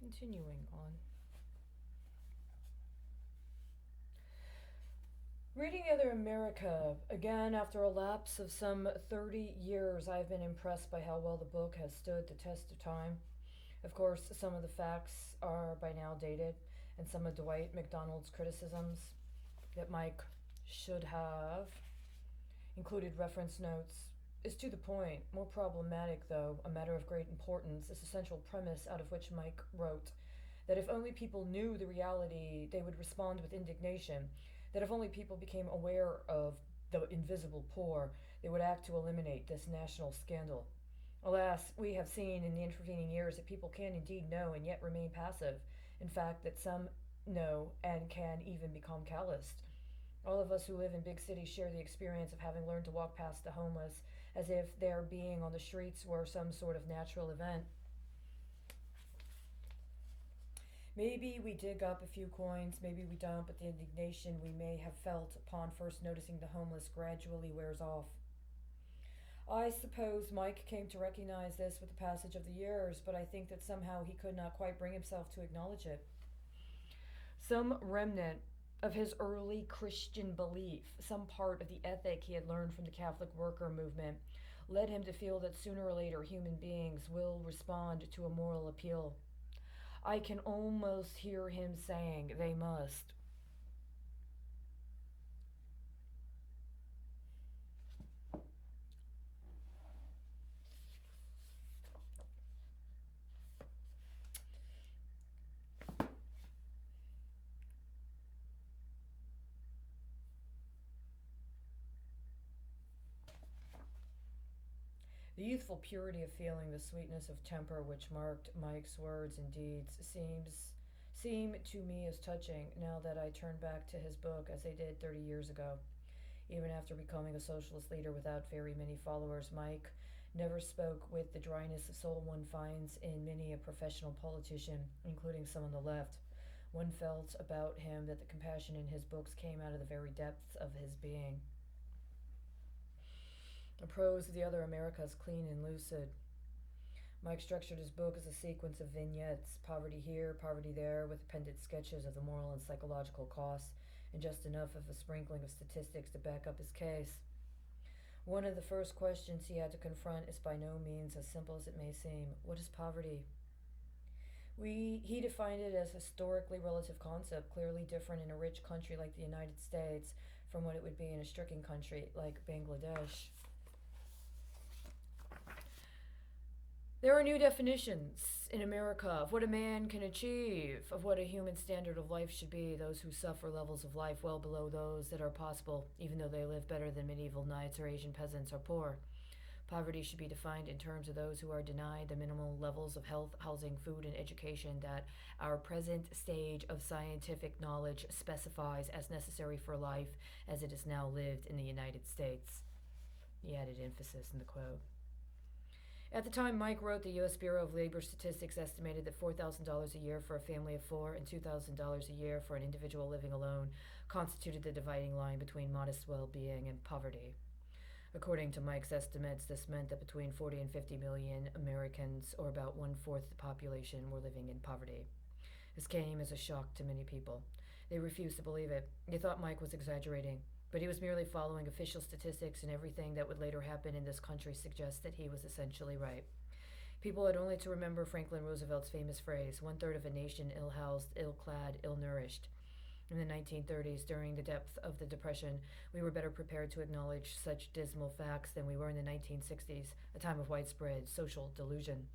Continuing on. Reading Other America, again after a lapse of some 30 years, I've been impressed by how well the book has stood the test of time. Of course, some of the facts are by now dated, and some of Dwight MacDonald's criticisms that Mike should have included reference notes is to the point. More problematic, though, a matter of great importance, is the central premise out of which Mike wrote that if only people knew the reality, they would respond with indignation. That if only people became aware of the invisible poor, they would act to eliminate this national scandal. Alas, we have seen in the intervening years that people can indeed know and yet remain passive. In fact, that some know and can even become calloused. All of us who live in big cities share the experience of having learned to walk past the homeless as if their being on the streets were some sort of natural event. Maybe we dig up a few coins, maybe we don't, but the indignation we may have felt upon first noticing the homeless gradually wears off. I suppose Mike came to recognize this with the passage of the years, but I think that somehow he could not quite bring himself to acknowledge it. Some remnant of his early Christian belief, some part of the ethic he had learned from the Catholic worker movement, led him to feel that sooner or later human beings will respond to a moral appeal. I can almost hear him saying, they must. The youthful purity of feeling, the sweetness of temper which marked Mike's words and deeds seem to me as touching now that I turn back to his book as they did 30 years ago. Even after becoming a socialist leader without very many followers, Mike never spoke with the dryness of soul one finds in many a professional politician, including some on the left. One felt about him that the compassion in his books came out of the very depths of his being. The prose of the other America is clean and lucid. Mike structured his book as a sequence of vignettes, poverty here, poverty there, with appended sketches of the moral and psychological costs, and just enough of a sprinkling of statistics to back up his case. One of the first questions he had to confront is by no means as simple as it may seem. What is poverty? He defined it as a historically relative concept, clearly different in a rich country like the United States from what it would be in a stricken country like Bangladesh. There are new definitions in America of what a man can achieve, of what a human standard of life should be. Those who suffer levels of life well below those that are possible, even though they live better than medieval knights or Asian peasants, are poor. Poverty should be defined in terms of those who are denied the minimal levels of health, housing, food, and education that our present stage of scientific knowledge specifies as necessary for life as it is now lived in the United States. He added emphasis in the quote. At the time Mike wrote, the U.S. Bureau of Labor Statistics estimated that $4,000 a year for a family of four and $2,000 a year for an individual living alone constituted the dividing line between modest well-being and poverty. According to Mike's estimates, this meant that between 40 and 50 million Americans, or about one-fourth the population, were living in poverty. This came as a shock to many people. They refused to believe it. They thought Mike was exaggerating. But he was merely following official statistics, and everything that would later happen in this country suggests that he was essentially right. People had only to remember Franklin Roosevelt's famous phrase, one-third of a nation ill-housed, ill-clad, ill-nourished. In the 1930s, during the depth of the Depression, we were better prepared to acknowledge such dismal facts than we were in the 1960s, a time of widespread social delusion.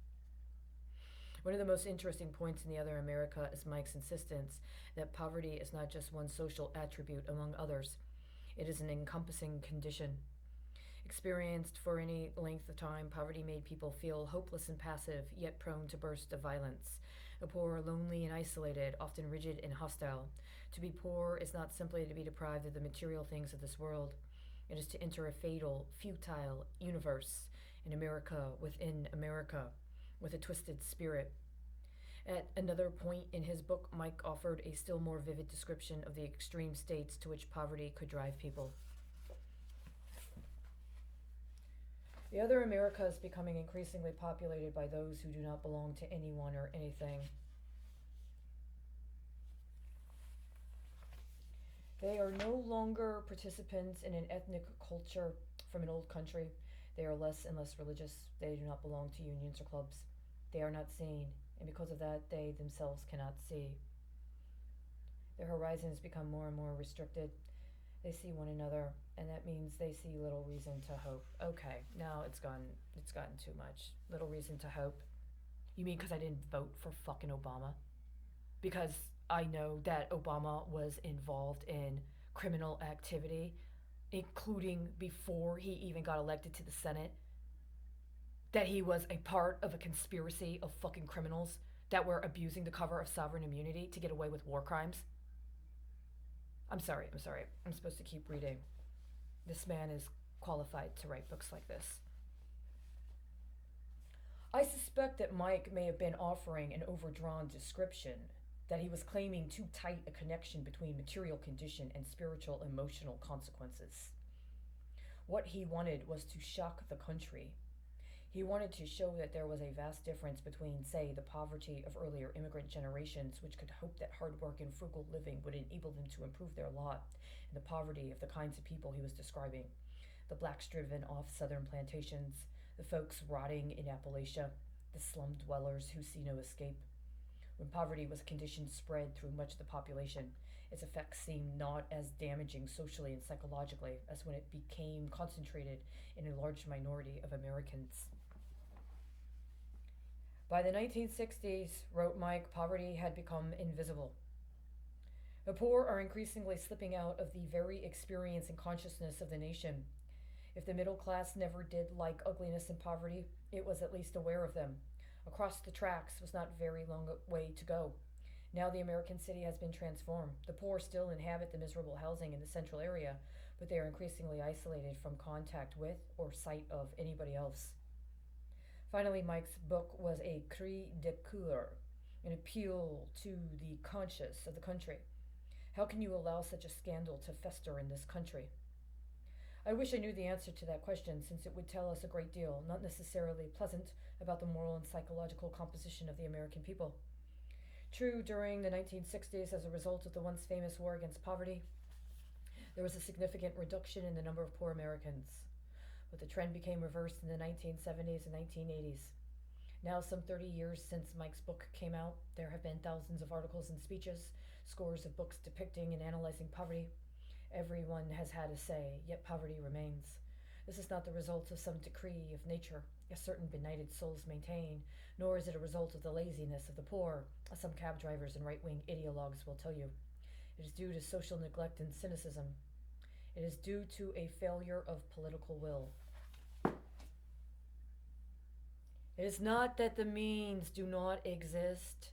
One of the most interesting points in The Other America is Mike's insistence that poverty is not just one social attribute among others. It is an encompassing condition. Experienced for any length of time, poverty made people feel hopeless and passive, yet prone to bursts of violence. The poor are lonely and isolated, often rigid and hostile. To be poor is not simply to be deprived of the material things of this world. It is to enter a fatal, futile universe, in America within America, with a twisted spirit. At another point in his book, Mike offered a still more vivid description of the extreme states to which poverty could drive people. The Other America is becoming increasingly populated by those who do not belong to anyone or anything. They are no longer participants in an ethnic culture from an old country. They are less and less religious. They do not belong to unions or clubs. They are not seen, and because of that, they themselves cannot see. Their horizons become more and more restricted. They see one another, and that means they see little reason to hope. Okay, now it's gotten too much. Little reason to hope. You mean because I didn't vote for fucking Obama? Because I know that Obama was involved in criminal activity, including before he even got elected to the Senate, that he was a part of a conspiracy of fucking criminals that were abusing the cover of sovereign immunity to get away with war crimes. I'm sorry. I'm supposed to keep reading. This man is qualified to write books like this. I suspect that Mike may have been offering an overdrawn description, that he was claiming too tight a connection between material condition and spiritual emotional consequences. What he wanted was to shock the country. He wanted to show that there was a vast difference between, say, the poverty of earlier immigrant generations, which could hope that hard work and frugal living would enable them to improve their lot, and the poverty of the kinds of people he was describing: the blacks driven off southern plantations, the folks rotting in Appalachia, the slum dwellers who see no escape. When poverty was a condition spread through much of the population, its effects seemed not as damaging socially and psychologically as when it became concentrated in a large minority of Americans. By the 1960s, wrote Mike, poverty had become invisible. The poor are increasingly slipping out of the very experience and consciousness of the nation. If the middle class never did like ugliness and poverty, it was at least aware of them. Across the tracks was not very long a way to go. Now the American city has been transformed. The poor still inhabit the miserable housing in the central area, but they are increasingly isolated from contact with or sight of anybody else. Finally, Mike's book was a cri de coeur, an appeal to the conscience of the country. How can you allow such a scandal to fester in this country? I wish I knew the answer to that question, since it would tell us a great deal, not necessarily pleasant, about the moral and psychological composition of the American people. True, during the 1960s, as a result of the once famous war against poverty, there was a significant reduction in the number of poor Americans. But the trend became reversed in the 1970s and 1980s. Now, some 30 years since Mike's book came out, there have been thousands of articles and speeches, scores of books depicting and analyzing poverty. Everyone has had a say, yet poverty remains. This is not the result of some decree of nature, as certain benighted souls maintain, nor is it a result of the laziness of the poor, as some cab drivers and right-wing ideologues will tell you. It is due to social neglect and cynicism. It is due to a failure of political will. It is not that the means do not exist. ...